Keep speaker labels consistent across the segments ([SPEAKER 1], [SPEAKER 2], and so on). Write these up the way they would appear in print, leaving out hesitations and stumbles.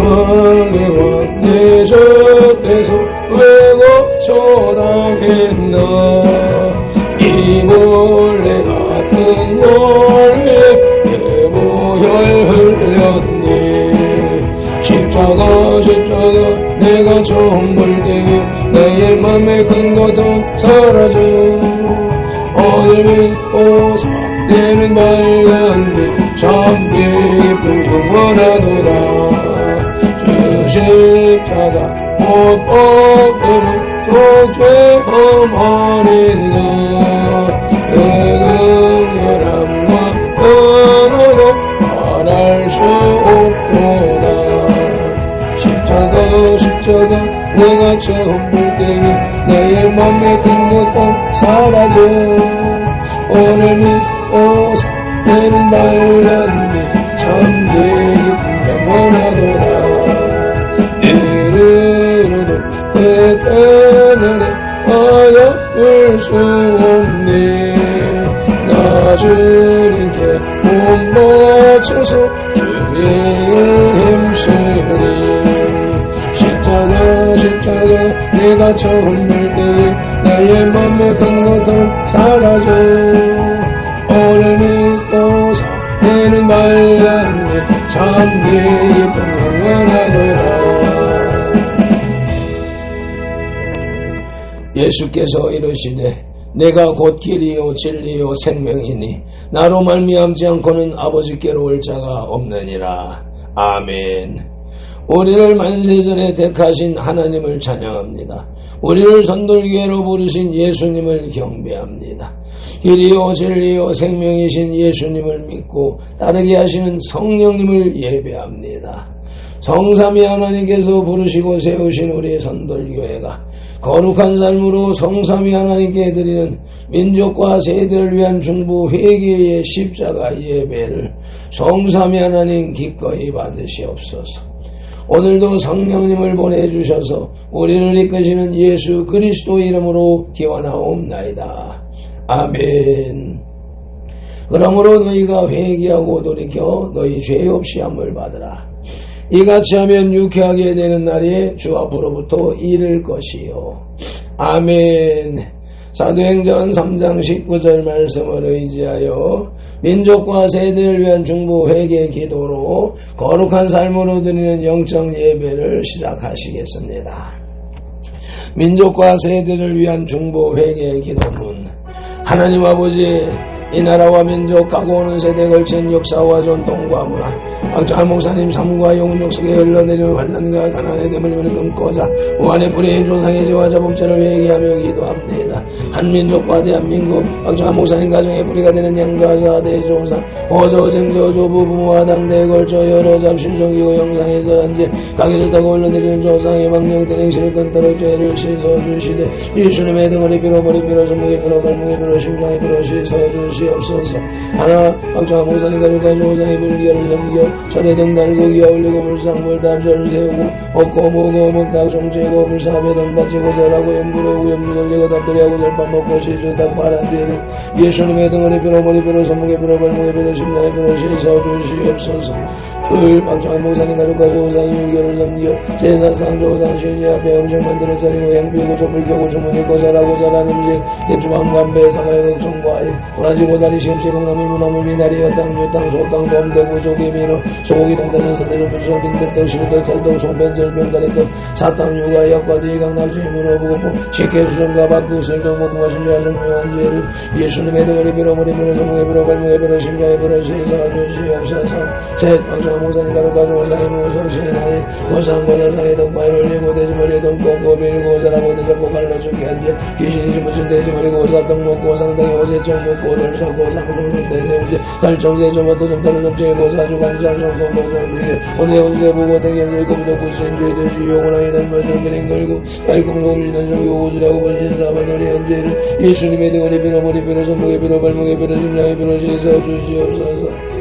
[SPEAKER 1] 왕이와 내 젖에서 왜 거쳐다겠나. 이 벌레 같은 멀리 내 보혈 흘렸니. 십자가 내가 처음 볼 때 내 맘에 큰 것도 사라져. 오늘 믿고 내는 말간데 참 기쁨 영원하도다. 주 십자가 못 벗기는 또 죄험 어린 그 극렬함과 은혜로 말할 수 없도다. 십자가 내가 처음 볼 때에 내 맘에 든 것도 사라져. 오늘 믿고 내는 날란데 참 기쁨 영원하도다. 이르르도 내 때문에 하여 수 없네. 나 주님께 몸 바쳐서 주의 힘쓰리. 십자가 내가 처음 볼 때 나의 맘에 큰 것도 사라져. 오늘 믿고 내는 말란데 참 기쁨 영원하도다. 예수께서 이르시되 내가 곧 길이요 진리요 생명이니 나로 말미암지 않고는 아버지께로 올 자가 없느니라. 아멘. 우리를 만세전에 택하신 하나님을 찬양합니다. 우리를 선돌교회로 부르신 예수님을 경배합니다. 길이요 진리요 생명이신 예수님을 믿고 따르게 하시는 성령님을 예배합니다. 성삼위 하나님께서 부르시고 세우신 우리의 선돌교회가 거룩한 삶으로 성삼위 하나님께 드리는 민족과 세대를 위한 중보 회개의 십자가 예배를 성삼위 하나님 기꺼이 받으시옵소서. 오늘도 성령님을 보내주셔서 우리를 이끄시는 예수 그리스도 이름으로 기원하옵나이다. 아멘. 그러므로 너희가 회개하고 돌이켜 너희 죄 없이 함을 받으라. 이같이 하면 유쾌하게 되는 날이 주 앞으로부터 이를 것이요. 아멘. 사도행전 3장 19절 말씀을 의지하여 민족과 세대를 위한 중보 회개 기도로 거룩한 삶으로 드리는 영적 예배를 시작하시겠습니다. 민족과 세대를 위한 중보 회개 기도문. 하나님 아버지, 이 나라와 민족 가고 오는 세대에 걸친 역사와 전통과 문화, 박정환 목사님 삶과 영혼력 속에 흘러내리는 환난과 가난의 대물림을 끊고자 무한의 불의의 조상의 죄와 자복죄를 회개하며 기도합니다. 한민족과 대한민국, 박정환 목사님 가정의 불의가 되는 양가사 대조상, 어저쟁저조 부부와 당대에 걸쳐 여러 잡신성이고 영상에서 현재 가기를 타고 흘러내리는 조상의 망령된 행실을 끊도록 죄를 씻어주시되 예수님의 등허리 피로 머리 피로 손목에 피로 발목에 피로 심장에 피로 씻어주시옵소서. 하나 박정환 목사님 가족과 조상의 불기를 넘겨 철회된 달고기와 올리고 불상물 답절을 세우고 먹고 먹어 먹다 정죄고 불사하며 돈바치고 절하고 염두려고 염두 돌리고 답들이하고 절밥 먹고 시주딱 바란 뒤를 예수님의 등허리 피로 머리 피로 손목에 피로 발목에 피로 심장에 피로 씻어주시옵소서. 토요일 박정환 목사님 가족과 조상의 유교를 넘겨 제사상 조상 신이 앞에 음식 만들어 차리고 양피우고 촛불 켜고 주문이고 잘하고 잘한 음식 대주방 담배 사과의 걱정과일 도라지 고사리 시험시 콩나물 무나물 미나리 땅 유땅 소땅 돔대구 조개미로 소고기 동태전 선대전 불수원 빈대떡 시부떡 찰떡 송편절 병가래떡 사탕 육아 약과지 강낙지 문어부고포 식혜수정과 밥국 설정 볶음과 신뢰와 성묘한 죄를 예수님의 등허리 피로 머리 피로 손목에 피로 발목에 피로 심장에 피로 씻어주시옵소서. 셋 박정환 목사님 가족과 조상의 무성신하에 고상보다 상의 덕바에 올리고 돼지머리에 돈 꽂고 빌고 사람고 대접고 갈라 죽게 한 죄 귀신이 집으신 돼지머리고 사탕 먹고 상당히 어제정 먹고 돌사고 상송송 대세운제 갈정제 조마토 점타로 점쟁이 고사주 간장 성공 고정비게 오늘 온세 보고 등연제 금적 구신죄 돼지 영원하게 단마정 그린 걸고 달콤고 밀는 정기 오주라고 번신사바놀이 현재를 예수님의 등허리 피로 머리 피로 손목에 피로 발목에 피로 심장에 피로 씻어주시옵소서.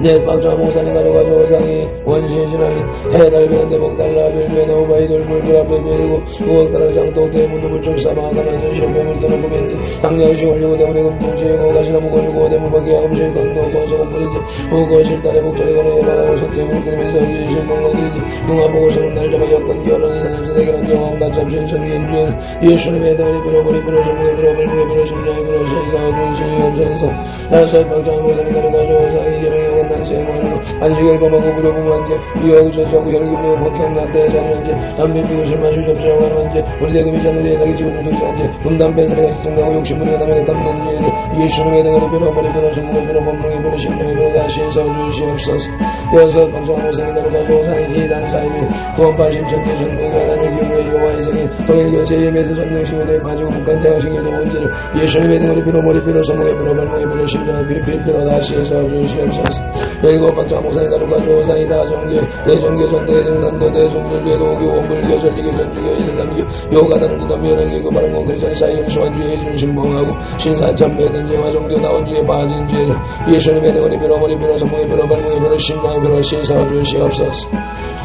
[SPEAKER 1] 넷 박정환 목사님 가족과 조상이 원신 신앙이 해달변 대목달라 별변 오바이 돌불불 앞에 베리고 우억다라 상토 대문 우물쪽 사망하다나서 시험배물 떠놓고 벤지 당장시 올리고 대문에 금중지고 가시나무 걸리고 대문밖에 암실 건너고 소금 뿌리지 후고 실달에 목소리 걸어 예방하고 속대문 그리면서 예실 공간이지 궁합보고 서는 날 잡아 여건 결혼이 나면서 대결한 영왕 간잡실 성리인주엔 예수님의 다리 빌어버리 빌어 전국에 빌어 발목에 빌어 심장에 빌어 시사하는 시없어서 나서 방장모사니 가져가져 사이 결혼에 온 난생활로 안식을 범하고 부려보만제 이어우저저고 혈기부려 폭행난대 자리한제 담배 피고 술 마시고 접시라고 하는제 우리 대금이 자늘에 사기 치고 누독시한제 분담 뺏으려 같이 생각하고 욕심부리가 남에게 담는지 예수님의 대가리 빌어버리 빌어 전국에 빌어 범목에 빌어 심장에 빌어 다시 서주시옵소서 여섯 방장모사니 가져가져 사이 단사이비 구원파신 천재 전국에 하나님 교회 여호와의 생일 동일교 제2에서 전능신교대에 빠지고 북한 대학신교대 온지를 예수님의 대가리 빌어버리 빌어 전국에 빌어 발목에 빌어 심장에 빌어 다시 서주시옵소서 일곱 방장모사니 가져가져 사이 다정교 대정교 전대 정산도 대종절교 도교 원불교 전리교 전주교 이슬람교 요가다는 두담 여랑교 바른공 크리스천 사이영 시완주의 예수를 신봉하고 신사참배 등재와 종교 나온주에 빠진 죄를 예수님의 대가리 빌어버리 빌어 전국에 빌어 발목에 빌어 심장에 빌어 씻어주시옵소서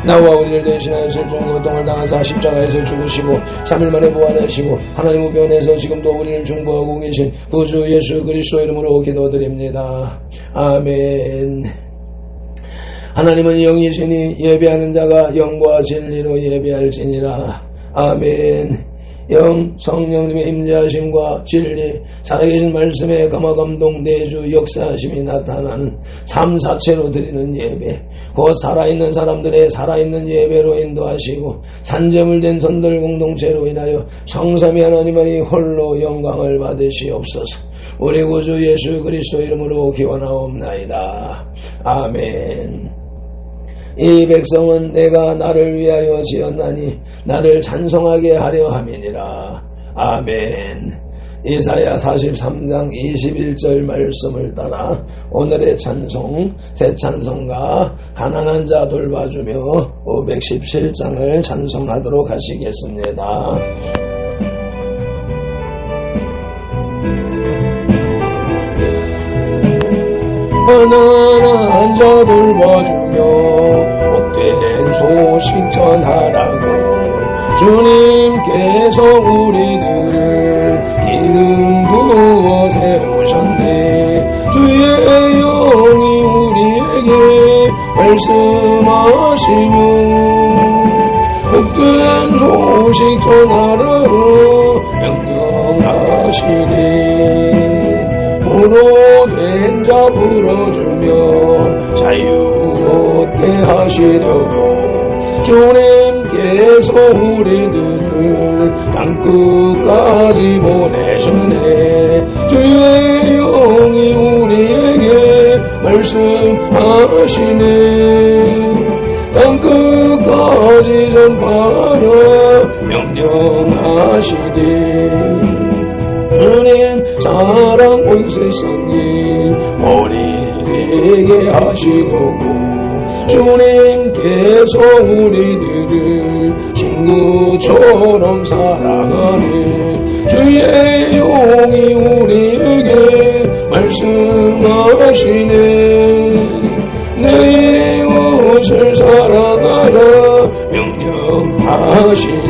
[SPEAKER 1] 나와 우리를 대신하여 슬중 고통을 당하사 십자가에서 죽으시고 3일 만에 부활하시고 하나님 우편에서 지금도 우리를 중보하고 계신 구주 예수 그리스도 이름으로 기도드립니다. 아멘. 하나님은 영이시니 예배하는 자가 영과 진리로 예배할지니라. 아멘. 영 성령님의 임재하심과 진리 살아계신 말씀의 감화감동 내주 역사하심이 나타나는 삶 자체로 드리는 예배 곧 살아있는 사람들의 살아있는 예배로 인도하시고 산재물된 선들 공동체로 인하여 성삼위 하나님만이 홀로 영광을 받으시옵소서. 우리 구주 예수 그리스도 이름으로 기원하옵나이다. 아멘. 이 백성은 내가 나를 위하여 지었나니 나를 찬송하게 하려 함이니라. 아멘. 이사야 43장 21절 말씀을 따라 오늘의 찬송 새 찬송가 가난한 자 돌봐주며 517장을 찬송하도록 하시겠습니다. 가난한 자 돌봐주며 복된 소식 전하라고 주님께서 우리들을 기름 부어 세우셨네. 주의 영이 우리에게 말씀하시며 복된 소식 전하라고 명령하시네. 부로된 자 불어주며 자유 얻게 하시려고 주님께서 우리들을 땅끝까지 보내셨네. 주의 영이 우리에게 말씀하시네. 땅끝까지 전파하라 명령하시네. 주님 사랑 온 세상에 머리에게 하시려고 주님께서 우리들을 친구처럼 사랑하네. 주의 영이 우리에게 말씀하시네. 내 이웃을 사랑하라 명령하시네.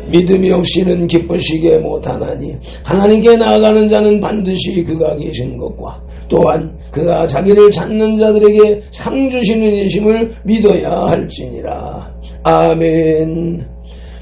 [SPEAKER 1] 믿음이 없이는 기쁘시게 못하나니 하나님께 나아가는 자는 반드시 그가 계신 것과 또한 그가 자기를 찾는 자들에게 상 주시는 이심을 믿어야 할지니라. 아멘.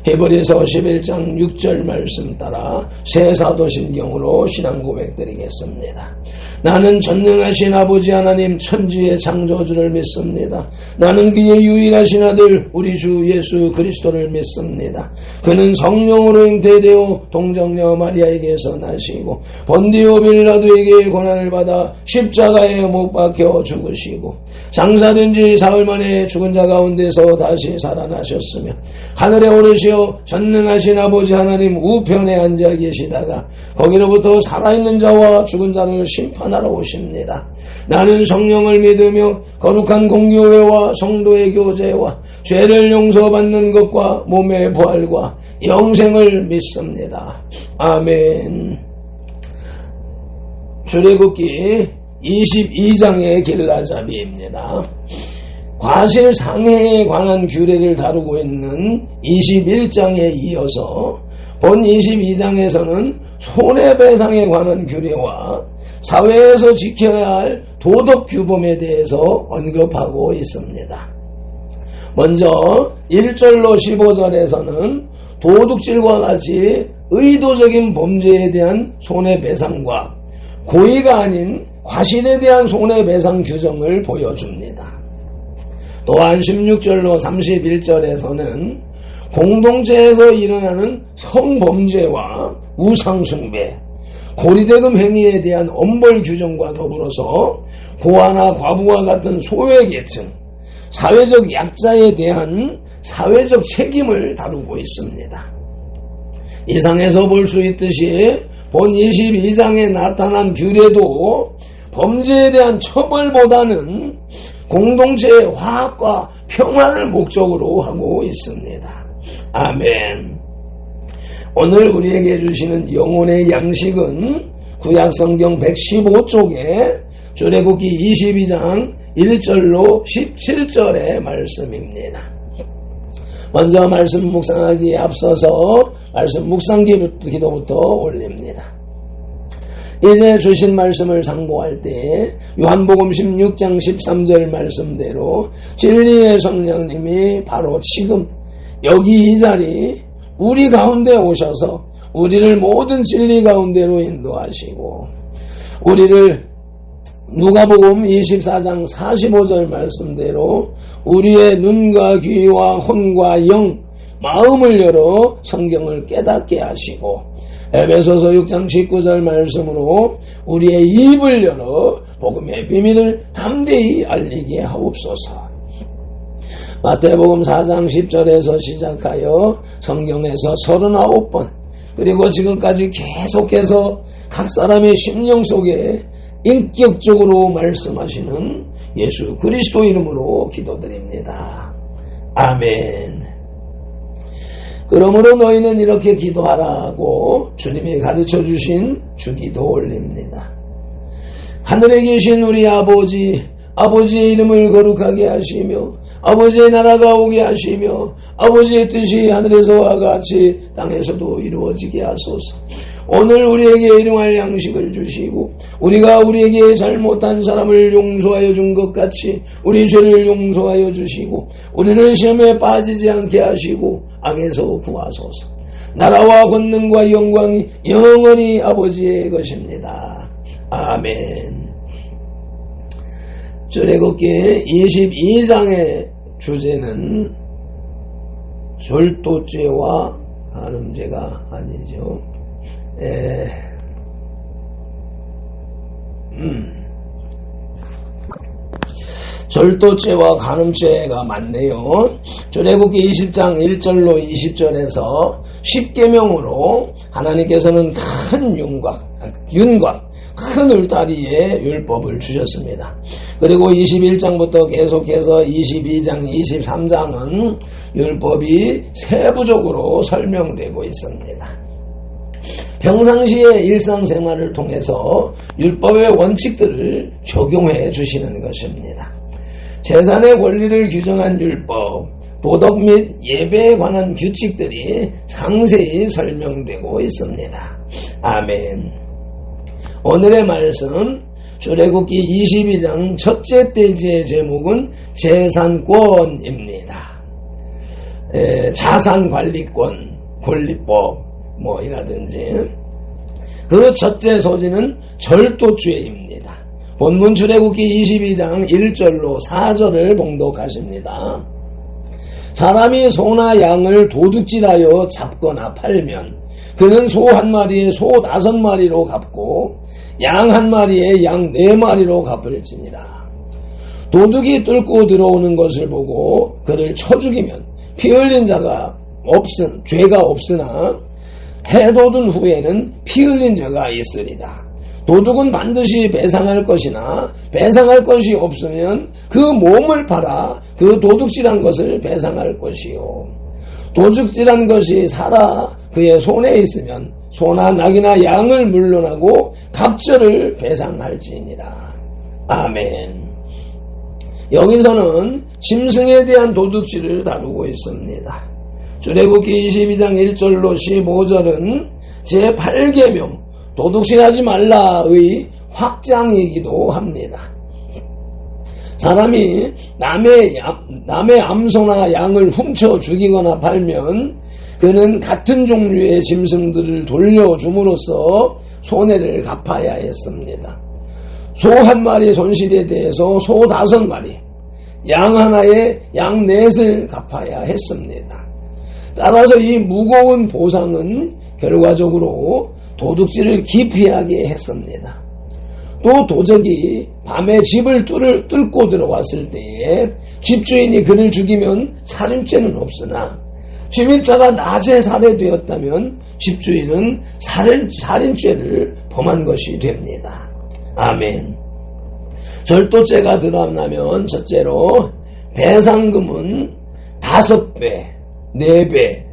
[SPEAKER 1] 히브리서 11장 6절 말씀 따라 새 사도신경으로 신앙 고백드리겠습니다. 나는 전능하신 아버지 하나님 천지의 창조주를 믿습니다. 나는 그의 유일하신 아들 우리 주 예수 그리스도를 믿습니다. 그는 성령으로 잉태되어 동정녀 마리아에게서 나시고 본디오 빌라도에게 고난을 받아 십자가에 못 박혀 죽으시고 장사된 지 사흘 만에 죽은 자 가운데서 다시 살아나셨으며 하늘에 오르시어 전능하신 아버지 하나님 우편에 앉아 계시다가 거기로부터 살아있는 자와 죽은 자를 심판하러 오십니다. 나는 성령을 믿으며 거룩한 공교회와 성도의 교제와 죄를 용서받는 것과 몸의 부활과 영생을 믿습니다. 아멘. 출애굽기 22장의 길라잡이입니다. 과실상해에 관한 규례를 다루고 있는 21장에 이어서 본 22장에서는 손해배상에 관한 규례와 사회에서 지켜야 할 도덕규범에 대해서 언급하고 있습니다. 먼저 1절로 15절에서는 도둑질과 같이 의도적인 범죄에 대한 손해배상과 고의가 아닌 과실에 대한 손해배상 규정을 보여줍니다. 또한 16절로 31절에서는 공동체에서 일어나는 성범죄와 우상숭배, 고리대금 행위에 대한 엄벌 규정과 더불어서 고아나 과부와 같은 소외계층, 사회적 약자에 대한 사회적 책임을 다루고 있습니다. 이상에서 볼 수 있듯이 본 22장에 나타난 규례도 범죄에 대한 처벌보다는 공동체의 화합과 평화를 목적으로 하고 있습니다. 아멘. 오늘 우리에게 주시는 영혼의 양식은 구약성경 115쪽에 출애굽기 22장 1절로 17절의 말씀입니다. 먼저 말씀 묵상하기에 앞서서 말씀 묵상 기도부터 올립니다. 이제 주신 말씀을 상고할 때 요한복음 16장 13절 말씀대로 진리의 성령님이 바로 지금 여기 이 자리 우리 가운데 오셔서 우리를 모든 진리 가운데로 인도하시고 우리를 누가복음 24장 45절 말씀대로 우리의 눈과 귀와 혼과 영, 마음을 열어 성경을 깨닫게 하시고 에베소서 6장 19절 말씀으로 우리의 입을 열어 복음의 비밀을 담대히 알리게 하옵소서. 마태복음 4장 10절에서 시작하여 성경에서 39번 그리고 지금까지 계속해서 각 사람의 심령 속에 인격적으로 말씀하시는 예수 그리스도 이름으로 기도드립니다. 아멘. 그러므로 너희는 이렇게 기도하라고 주님이 가르쳐 주신 주기도 올립니다. 하늘에 계신 우리 아버지의 이름을 거룩하게 하시며 아버지의 나라가 오게 하시며 아버지의 뜻이 하늘에서와 같이 땅에서도 이루어지게 하소서. 오늘 우리에게 일용할 양식을 주시고 우리가 우리에게 잘못한 사람을 용서하여 준 것 같이 우리 죄를 용서하여 주시고 우리를 시험에 빠지지 않게 하시고 악에서 구하소서. 나라와 권능과 영광이 영원히 아버지의 것입니다. 아멘. 출애굽기 22장의 주제는 절도죄와 간음죄가 아니죠. 절도죄와 간음죄가 많네요. 출애굽기 20장 1절로 20절에서 10계명으로 하나님께서는 큰 윤곽, 큰 울타리에 율법을 주셨습니다. 그리고 21장부터 계속해서 22장, 23장은 율법이 세부적으로 설명되고 있습니다. 평상시의 일상생활을 통해서 율법의 원칙들을 적용해 주시는 것입니다. 재산의 권리를 규정한 율법, 도덕 및 예배에 관한 규칙들이 상세히 설명되고 있습니다. 아멘. 오늘의 말씀 출애굽기 22장 첫째 대지의 제목은 재산권입니다. 자산관리권, 권리법 이라든지 그 첫째 소지는 절도죄입니다. 본문 출애굽기 22장 1절로 4절을 봉독하십니다. 사람이 소나 양을 도둑질하여 잡거나 팔면 그는 소 한 마리에 소 5마리로 갚고 양 한 마리에 양 4마리로 갚을지니라. 도둑이 뚫고 들어오는 것을 보고 그를 쳐 죽이면 피 흘린 죄가 없으나 해돋은 후에는 피 흘린 자가 있으리라. 도둑은 반드시 배상할 것이나 배상할 것이 없으면 그 몸을 팔아 그 도둑질한 것을 배상할 것이요. 도둑질한 것이 살아 그의 손에 있으면 소나 낙이나 양을 물론하고 갑절을 배상할지니라. 아멘. 여기서는 짐승에 대한 도둑질을 다루고 있습니다. 출애굽기 22장 1절로 15절은 제8계명 도둑질하지 말라의 확장이기도 합니다. 사람이 남의 암소나 양을 훔쳐 죽이거나 팔면 그는 같은 종류의 짐승들을 돌려줌으로써 손해를 갚아야 했습니다. 소 한 마리 손실에 대해서 소 5마리, 양 하나에 양 4을 갚아야 했습니다. 따라서 이 무거운 보상은 결과적으로 도둑질을 기피하게 했습니다. 또 도적이 밤에 집을 뚫고 들어왔을 때에 집주인이 그를 죽이면 살인죄는 없으나 침입자가 낮에 살해되었다면 집주인은 살인죄를 범한 것이 됩니다. 아멘. 절도죄가 드러나면 첫째로 배상금은 5배, 4배,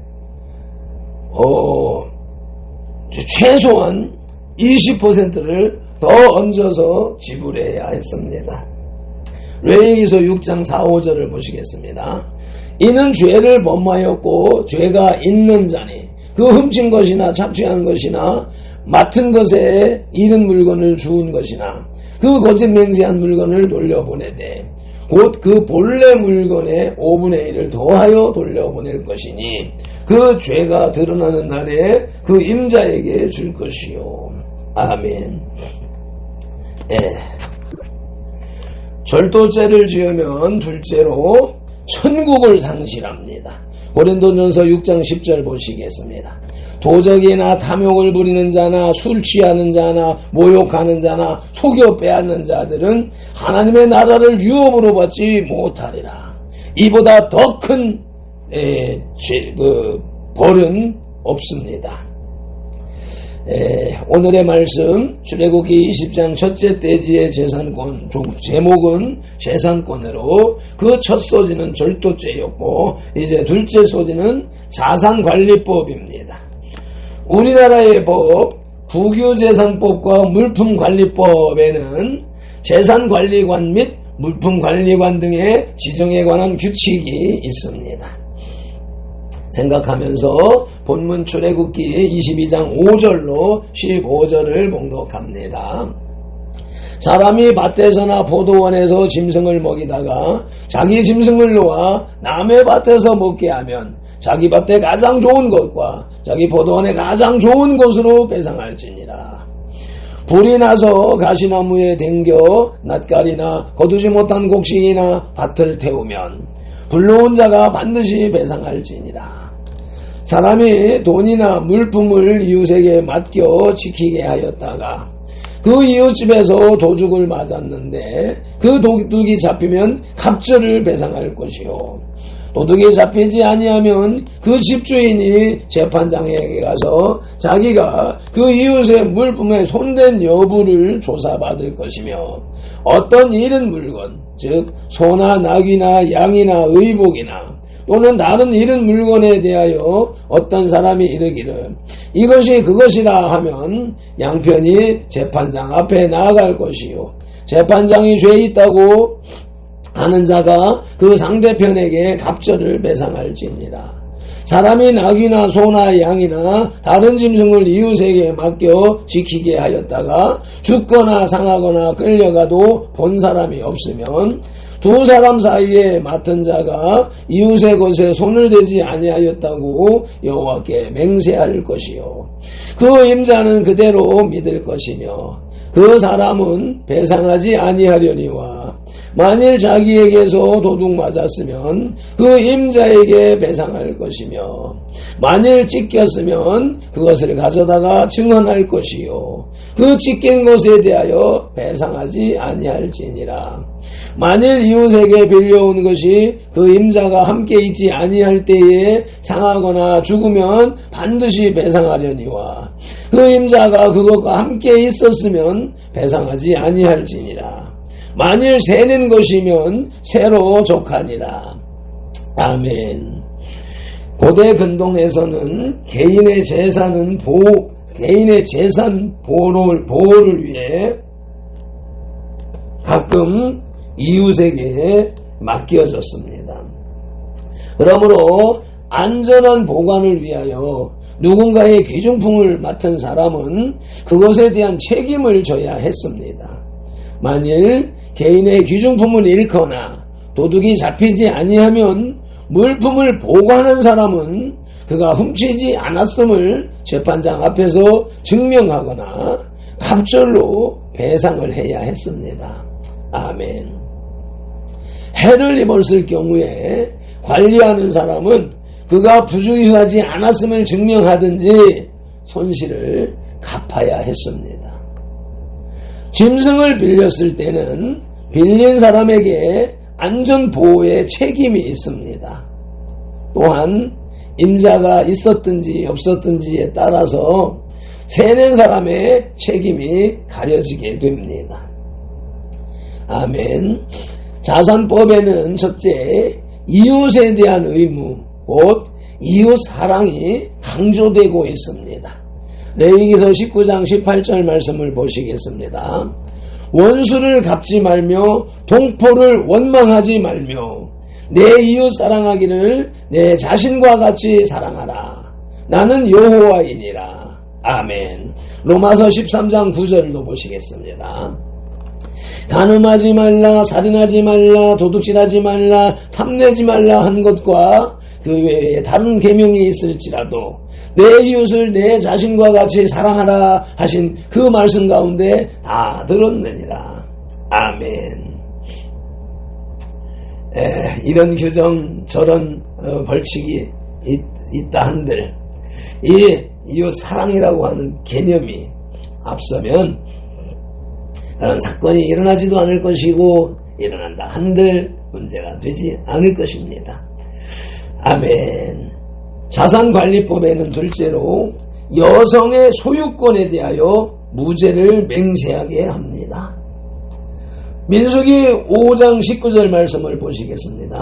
[SPEAKER 1] 최소한 20%를 더 얹어서 지불해야 했습니다. 레위기서 6장 4, 5절을 보시겠습니다. 이는 죄를 범하였고 죄가 있는 자니 그 훔친 것이나 착취한 것이나 맡은 것에 잃은 물건을 주운 것이나 그 거짓 맹세한 물건을 돌려보내되 곧 그 본래 물건의 5분의 1을 더하여 돌려보낼 것이니 그 죄가 드러나는 날에 그 임자에게 줄 것이요. 아멘. 절도죄를 지으면 둘째로 천국을 상실합니다. 고린도전서 6장 10절 보시겠습니다. 도적이나 탐욕을 부리는 자나 술 취하는 자나 모욕하는 자나 속여 빼앗는 자들은 하나님의 나라를 유업으로 받지 못하리라. 이보다 더 큰 벌은 없습니다. 오늘의 말씀 출애굽기 20장 첫째 떼지의 재산권, 제목은 재산권으로 그 첫 소지는 절도죄였고 이제 둘째 소지는 자산관리법입니다. 우리나라의 법 국유재산법과 물품관리법에는 재산관리관 및 물품관리관 등의 지정에 관한 규칙이 있습니다. 생각하면서 본문 출애굽기 22장 5절로 15절을 봉독합니다. 사람이 밭에서나 포도원에서 짐승을 먹이다가 자기 짐승을 놓아 남의 밭에서 먹게 하면 자기 밭에 가장 좋은 것과 자기 포도원에 가장 좋은 곳으로 배상할지니라. 불이 나서 가시나무에 댕겨 낫갈이나 거두지 못한 곡식이나 밭을 태우면 불러온 자가 반드시 배상할지니라. 사람이 돈이나 물품을 이웃에게 맡겨 지키게 하였다가 그 이웃집에서 도둑을 맞았는데 그 도둑이 잡히면 갑절을 배상할 것이요. 도둑이 잡히지 아니하면 그 집주인이 재판장에게 가서 자기가 그 이웃의 물품에 손댄 여부를 조사받을 것이며 어떤 잃은 물건, 즉 소나 낙이나 양이나 의복이나 또는 다른 잃은 물건에 대하여 어떤 사람이 이르기를 이것이 그것이라 하면 양편이 재판장 앞에 나아갈 것이요. 재판장이 죄 있다고 하는 자가 그 상대편에게 갑절을 배상할지니라. 사람이 낙이나 소나 양이나 다른 짐승을 이웃에게 맡겨 지키게 하였다가 죽거나 상하거나 끌려가도 본 사람이 없으면 두 사람 사이에 맡은 자가 이웃의 것에 손을 대지 아니하였다고 여호와께 맹세할 것이요. 그 임자는 그대로 믿을 것이며 그 사람은 배상하지 아니하려니와 만일 자기에게서 도둑 맞았으면 그 임자에게 배상할 것이며 만일 찢겼으면 그것을 가져다가 증언할 것이요. 그 찢긴 것에 대하여 배상하지 아니할지니라. 만일 이웃에게 빌려온 것이 그 임자가 함께 있지 아니할 때에 상하거나 죽으면 반드시 배상하려니와 그 임자가 그것과 함께 있었으면 배상하지 아니할지니라. 만일 새는 것이면 새로 족하니라. 아멘. 고대 근동에서는 개인의 재산 보호를 위해 가끔 이웃에게 맡겨졌습니다. 그러므로 안전한 보관을 위하여 누군가의 귀중품을 맡은 사람은 그것에 대한 책임을 져야 했습니다. 만일 개인의 귀중품을 잃거나 도둑이 잡히지 아니하면 물품을 보관한 사람은 그가 훔치지 않았음을 재판장 앞에서 증명하거나 갑절로 배상을 해야 했습니다. 아멘. 해를 입었을 경우에 관리하는 사람은 그가 부주의하지 않았음을 증명하든지 손실을 갚아야 했습니다. 짐승을 빌렸을 때는 빌린 사람에게 안전보호의 책임이 있습니다. 또한 임자가 있었든지 없었든지에 따라서 세낸 사람의 책임이 가려지게 됩니다. 아멘. 자산법에는 첫째, 이웃에 대한 의무, 곧 이웃 사랑이 강조되고 있습니다. 레위기서 19장 18절 말씀을 보시겠습니다. 원수를 갚지 말며 동포를 원망하지 말며 내 이웃 사랑하기를 내 자신과 같이 사랑하라. 나는 여호와이니라. 아멘. 로마서 13장 9절도 보시겠습니다. 간음하지 말라, 살인하지 말라, 도둑질하지 말라, 탐내지 말라 한 것과 그 외에 다른 계명이 있을지라도 내 이웃을 내 자신과 같이 사랑하라 하신 그 말씀 가운데 다 들었느니라. 아멘. 이런 규정 저런 벌칙이 있다 한들 이 이웃 사랑이라고 하는 개념이 앞서면 그런 사건이 일어나지도 않을 것이고 일어난다 한들 문제가 되지 않을 것입니다. 아멘. 자산관리법에는 둘째로 여성의 소유권에 대하여 무죄를 맹세하게 합니다. 민수기 5장 19절 말씀을 보시겠습니다.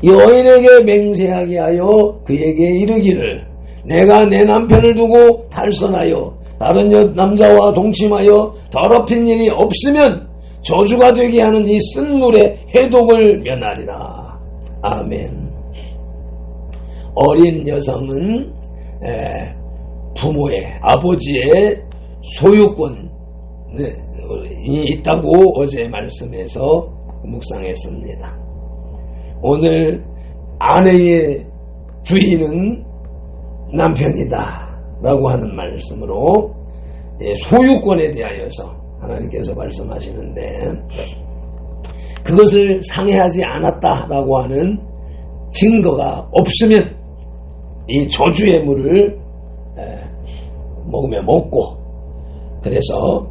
[SPEAKER 1] 여인에게 맹세하게 하여 그에게 이르기를 내가 내 남편을 두고 탈선하여 다른 남자와 동침하여 더럽힌 일이 없으면 저주가 되게 하는 이 쓴물의 해독을 면하리라. 아멘. 어린 여성은 부모의 아버지의 소유권이 있다고 어제 말씀에서 묵상했습니다. 오늘 아내의 주인은 남편이다 라고 하는 말씀으로 소유권에 대하여서 하나님께서 말씀하시는데 그것을 상해하지 않았다라고 하는 증거가 없으면 이 저주의 물을 먹으면 먹고 그래서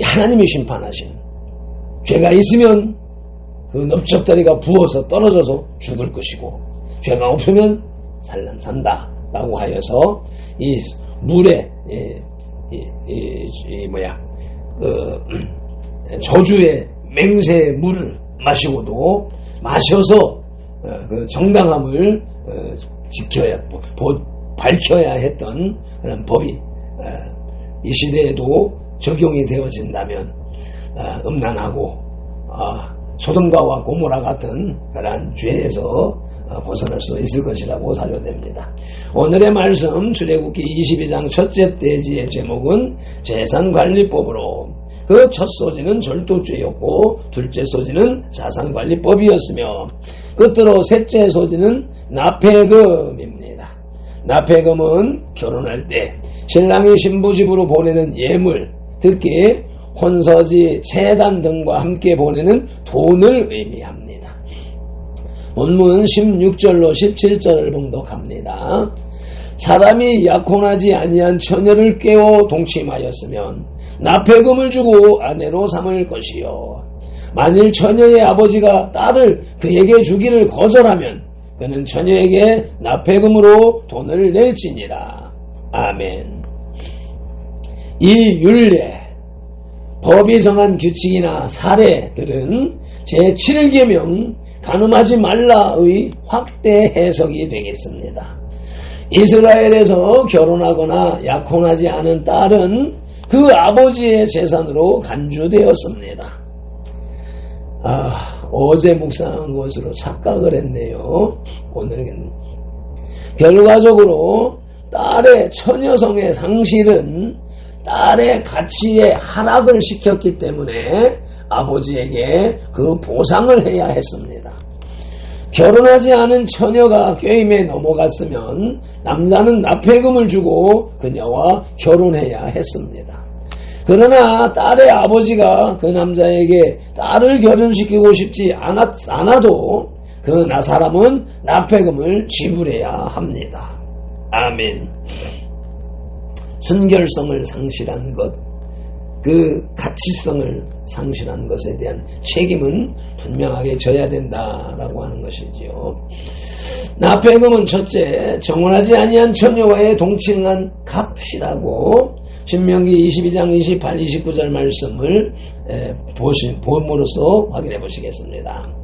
[SPEAKER 1] 하나님이 심판하시는 죄가 있으면 그 넓적다리가 부어서 떨어져서 죽을 것이고 죄가 없으면 산다 라고 하여서 이 물에 저주의 맹세의 물을 마시고도 마셔서 그 정당함을 지켜야 밝혀야 했던 그런 법이 이 시대에도 적용이 되어진다면 음란하고 소돔과 고모라 같은 그런 죄에서 벗어날 수 있을 것이라고 사료됩니다. 오늘의 말씀 출애굽기 22장 첫째 대지의 제목은 재산관리법으로 그 첫 소지는 절도죄였고 둘째 소지는 자산관리법이었으며 끝으로 셋째 소지는 납폐금입니다. 납폐금은 결혼할 때 신랑이 신부 집으로 보내는 예물, 특히 혼서지, 채단 등과 함께 보내는 돈을 의미합니다. 본문 16절로 17절을 봉독합니다. 사람이 약혼하지 아니한 처녀를 깨워 동침하였으면 납폐금을 주고 아내로 삼을 것이요 만일 처녀의 아버지가 딸을 그에게 주기를 거절하면 그는 처녀에게 납폐금으로 돈을 낼지니라. 아멘. 이 율례, 법이 정한 규칙이나 사례들은 제7계명 간음하지 말라의 확대 해석이 되겠습니다. 이스라엘에서 결혼하거나 약혼하지 않은 딸은 그 아버지의 재산으로 간주되었습니다. 어제 묵상한 것으로 착각을 했네요. 오늘은 결과적으로 딸의 처녀성의 상실은 딸의 가치에 하락을 시켰기 때문에 아버지에게 그 보상을 해야 했습니다. 결혼하지 않은 처녀가 꾀임에 넘어갔으면 남자는 납폐금을 주고 그녀와 결혼해야 했습니다. 그러나 딸의 아버지가 그 남자에게 딸을 결혼시키고 싶지 않아도 그 사람은 납폐금을 지불해야 합니다. 아멘. 순결성을 상실한 것, 그 가치성을 상실한 것에 대한 책임은 분명하게 져야 된다라고 하는 것이지요. 납폐금은 첫째, 정혼하지 아니한 처녀와의 동침한 값이라고 신명기 22장 28, 29절 말씀을 본문으로서 확인해 보시겠습니다.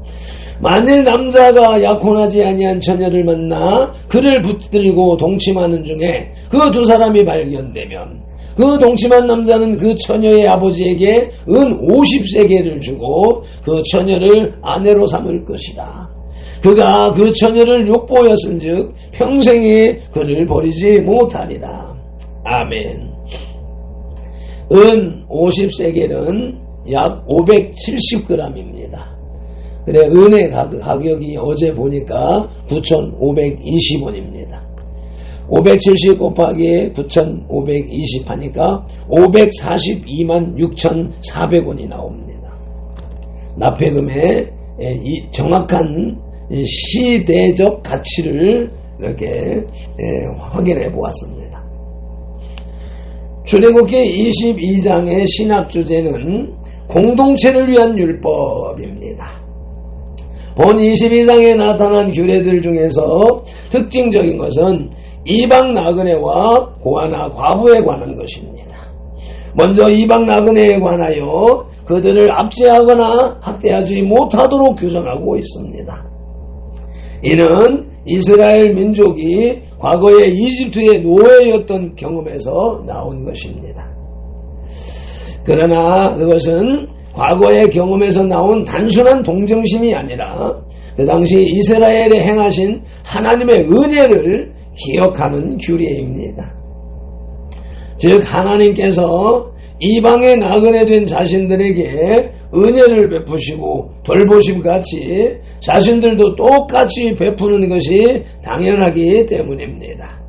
[SPEAKER 1] 만일 남자가 약혼하지 아니한 처녀를 만나 그를 붙들고 동침하는 중에 그 두 사람이 발견되면 그 동침한 남자는 그 처녀의 아버지에게 은 50세겔을 주고 그 처녀를 아내로 삼을 것이다. 그가 그 처녀를 욕보였은즉 평생에 그를 버리지 못하리라. 아멘. 은 50세겔은 약 570g입니다. 그래, 은의 가격이 어제 보니까 9,520원입니다. 570 곱하기 9,520 하니까 542만 6,400원이 나옵니다. 납폐금의 정확한 시대적 가치를 이렇게 확인해 보았습니다. 출애굽기 22장의 신학 주제는 공동체를 위한 율법입니다. 본 22장에 나타난 규례들 중에서 특징적인 것은 이방 나그네와 고아나 과부에 관한 것입니다. 먼저 이방 나그네에 관하여 그들을 압제하거나 학대하지 못하도록 규정하고 있습니다. 이는 이스라엘 민족이 과거에 이집트의 노예였던 경험에서 나온 것입니다. 그러나 그것은 과거의 경험에서 나온 단순한 동정심이 아니라 그 당시 이스라엘에 행하신 하나님의 은혜를 기억하는 규례입니다. 즉 하나님께서 이방에 나그네된 자신들에게 은혜를 베푸시고 돌보심같이 자신들도 똑같이 베푸는 것이 당연하기 때문입니다.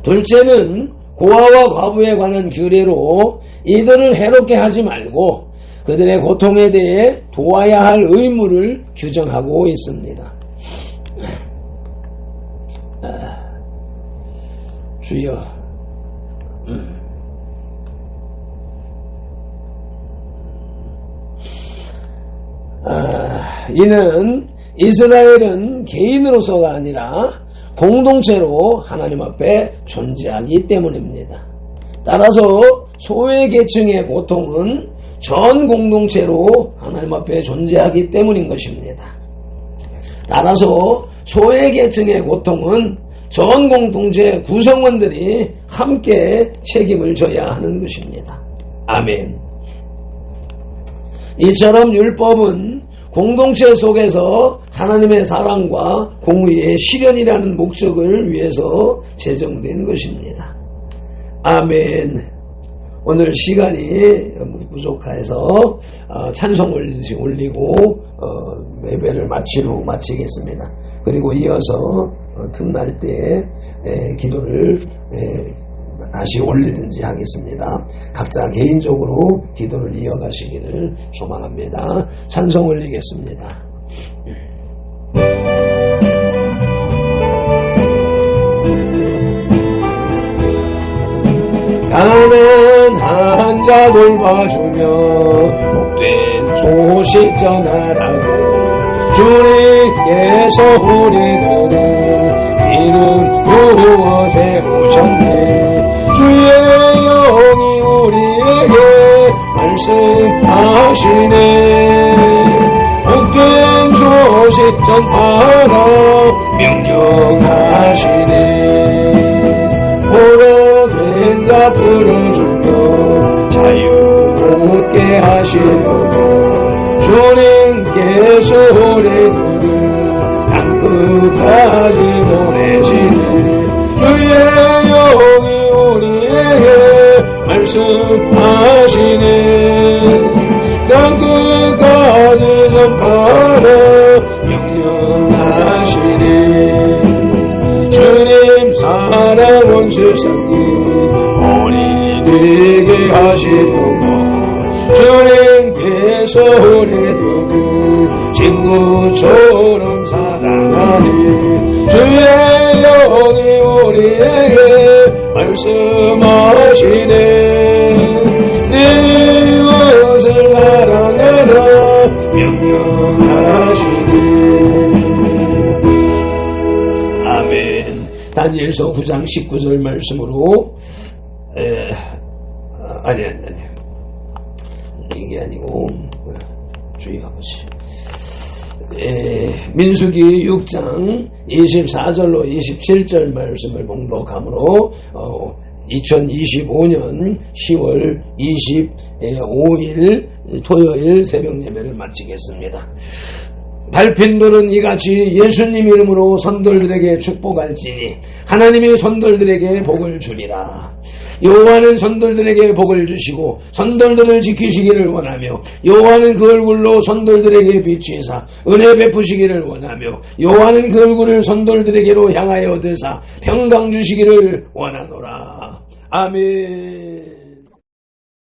[SPEAKER 1] 둘째는 고아와 과부에 관한 규례로 이들을 해롭게 하지 말고 그들의 고통에 대해 도와야 할 의무를 규정하고 있습니다. 주여, 이는 이스라엘은 개인으로서가 아니라 공동체로 하나님 앞에 존재하기 때문입니다. 따라서 소외계층의 고통은 전 공동체로 하나님 앞에 존재하기 때문인 것입니다. 따라서 소외계층의 고통은 전 공동체 구성원들이 함께 책임을 져야 하는 것입니다. 아멘. 이처럼 율법은 공동체 속에서 하나님의 사랑과 공의의 실현이라는 목적을 위해서 제정된 것입니다. 아멘. 오늘 시간이 부족해서 찬송 올리고 예배를 마치겠습니다. 그리고 이어서 틈날 때 기도를 다시 올리든지 하겠습니다. 각자 개인적으로 기도를 이어가시기를 소망합니다. 찬송 올리겠습니다. 가난한 자 돌봐주며 복된 소식 전하라고 주님께서 우리들을 이름 부어 세우셨네. 주의 영이 우리에게 말씀하시네. 복된 소식 전하라 명령하시네. 포로된 자 풀어주며 자유롭게 하시려고 주님 개소리도 땅끝까지 보내시네. 주의 영이 우리에게 말씀하시네. 땅끝까지 전파하라 명령하시네. 주님 사랑 원수 삼기 본이 되게 하시도록 주님께서 우리를 친구처럼 사랑하니 주의 영이 우리에게 말씀하시네. 네 이웃을 사랑하라 명령하시네. 아멘. 다니엘서 9장 19절 말씀으로 아니 이게 아니고 주의 아버지 민수기 6장 24절로 27절 말씀을 봉독함으로 2025년 10월 25일 토요일 새벽 예배를 마치겠습니다. 발핀들은 이같이 예수님 이름으로 선돌들에게 축복할지니 하나님이 선돌들에게 복을 주리라. 여호와는 선돌들에게 복을 주시고 선돌들을 지키시기를 원하며 여호와는 그 얼굴로 선돌들에게 비치사 은혜 베푸시기를 원하며 여호와는 그 얼굴을 선돌들에게로 향하여 드사 평강 주시기를 원하노라. 아멘.